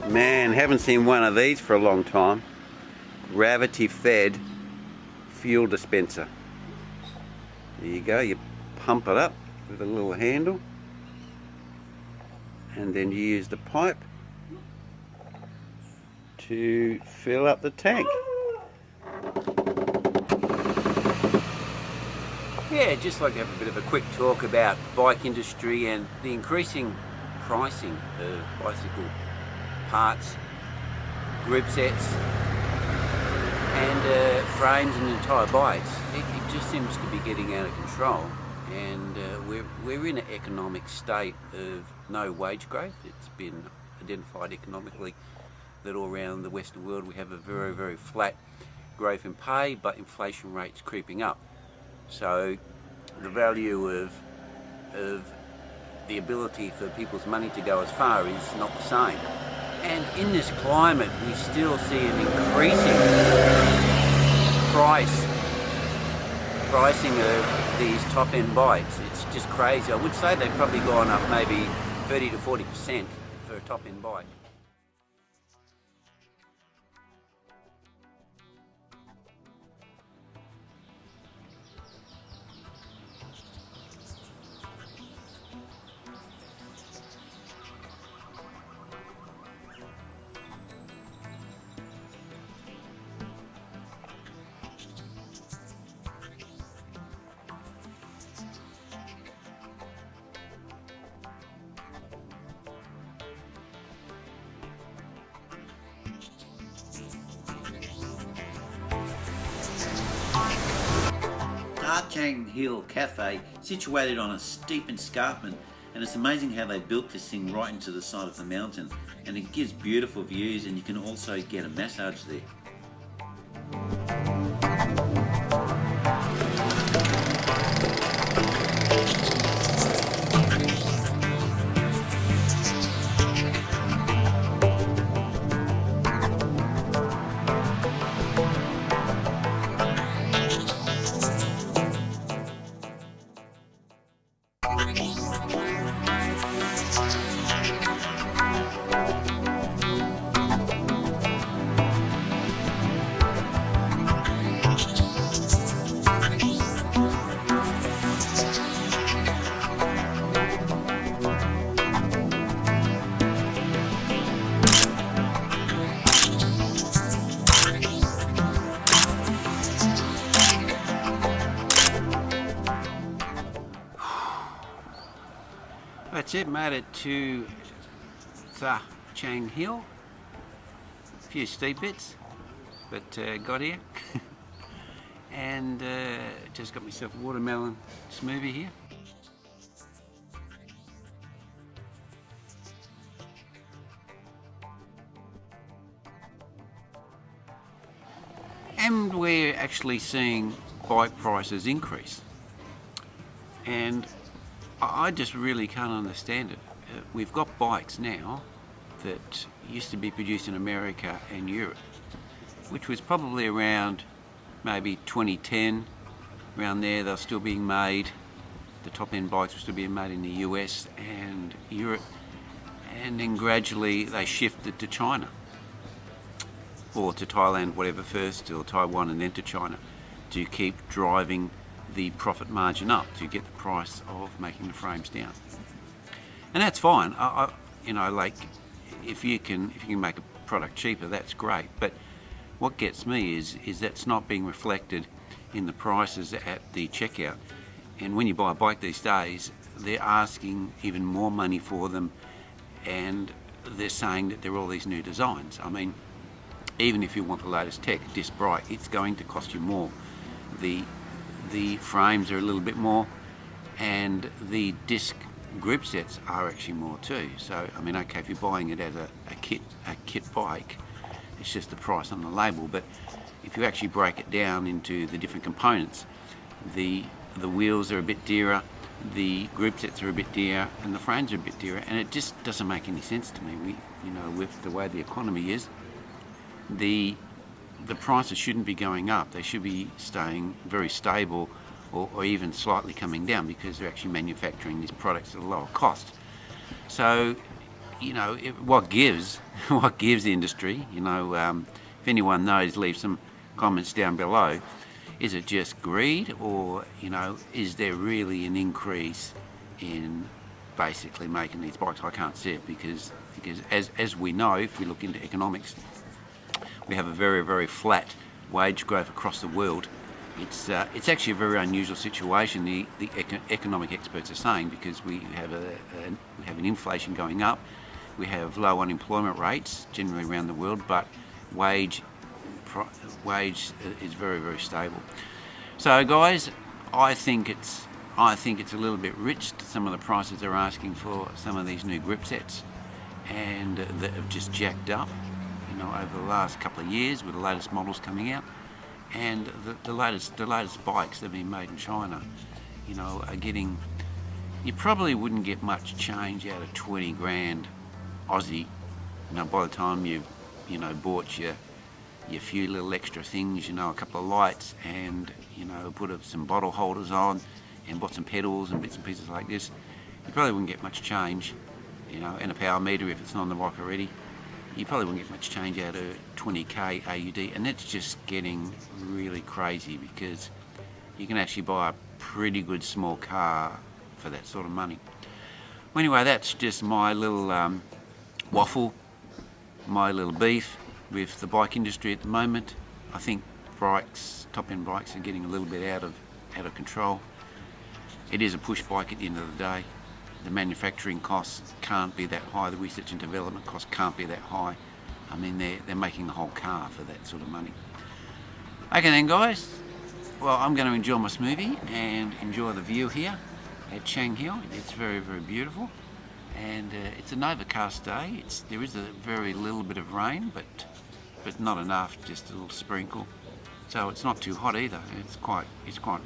Man, haven't seen one of these for a long time. Gravity fed fuel dispenser. There you go, you pump it up with a little handle and then you use the pipe to fill up the tank. Yeah, just like to have a bit of a quick talk about bike industry and the increasing pricing of bicycle parts, grip sets and frames and entire bikes. It just seems to be getting out of control, and we're in an economic state of no wage growth. It's been identified economically that all around the Western world we have a very, very flat growth in pay, but inflation rates creeping up. So the value of the ability for people's money to go as far is not the same. And in this climate, we still see an increasing pricing of these top-end bikes. It's just crazy. I would say they've probably gone up maybe 30 to 40% for a top-end bike. Chang Hill Cafe, situated on a steep escarpment, and it's amazing how they built this thing right into the side of the mountain, and it gives beautiful views, and you can also get a massage there. That's it, made it to the Chang Hill. A few steep bits, but got here. And just got myself a watermelon smoothie here. And we're actually seeing bike prices increase. And I just really can't understand it. We've got bikes now that used to be produced in America and Europe, which was probably around maybe 2010, around there. They're still being made. The top-end bikes were still being made in the US and Europe, and then gradually they shifted to China, or to Thailand, whatever first, or Taiwan and then to China, to keep driving the profit margin up, to get the price of making the frames down. And that's fine. You know, like if you can make a product cheaper, that's great. But what gets me is that's not being reflected in the prices at the checkout. And when you buy a bike these days, they're asking even more money for them, and they're saying that there are all these new designs. I mean, even if you want the latest tech, disc brake, it's going to cost you more. The frames are a little bit more, and the disc grip sets are actually more too. So I mean, okay, if you're buying it as a kit bike, it's just the price on the label. But if you actually break it down into the different components, the wheels are a bit dearer, the grip sets are a bit dearer, and the frames are a bit dearer, and it just doesn't make any sense to me. You know, with the way the economy is, the the prices shouldn't be going up. They should be staying very stable, or even slightly coming down, because they're actually manufacturing these products at a lower cost. So, you know, what gives the industry, you know, if anyone knows, leave some comments down below. Is it just greed, or, you know, is there really an increase in basically making these bikes? I can't see it, because as we know, if we look into economics, we have a very, very flat wage growth across the world. It's actually a very unusual situation, the economic experts are saying, because we have an inflation going up, we have low unemployment rates generally around the world, but wage is very, very stable. So guys, I think it's a little bit rich, some of the prices they're asking for some of these new grip sets, and that have just jacked up, you know, over the last couple of years with the latest models coming out. And the latest bikes that have been made in China, you know, are getting, you probably wouldn't get much change out of 20 grand Aussie, you know, by the time you know, bought your few little extra things, you know, a couple of lights, and, you know, put some bottle holders on, and bought some pedals and bits and pieces like this. You probably wouldn't get much change, you know, and a power meter if it's not on the bike already. You probably wouldn't get much change out of 20k AUD, and that's just getting really crazy, because you can actually buy a pretty good small car for that sort of money. Well, anyway, that's just my little waffle, my little beef with the bike industry at the moment. I think bikes, top-end bikes, are getting a little bit out of control. It is a push bike at the end of the day. The manufacturing costs can't be that high, the research and development costs can't be that high. I mean, they're making the whole car for that sort of money. Okay then guys, well, I'm going to enjoy my smoothie and enjoy the view here at Chang Hill. It's very, very beautiful, and it's an overcast day. There is a very little bit of rain, but not enough, just a little sprinkle. So it's not too hot either. It's quite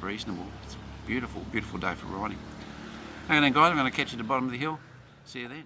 reasonable. It's a beautiful, beautiful day for riding. Okay then guys, I'm going to catch you at the bottom of the hill. See you then.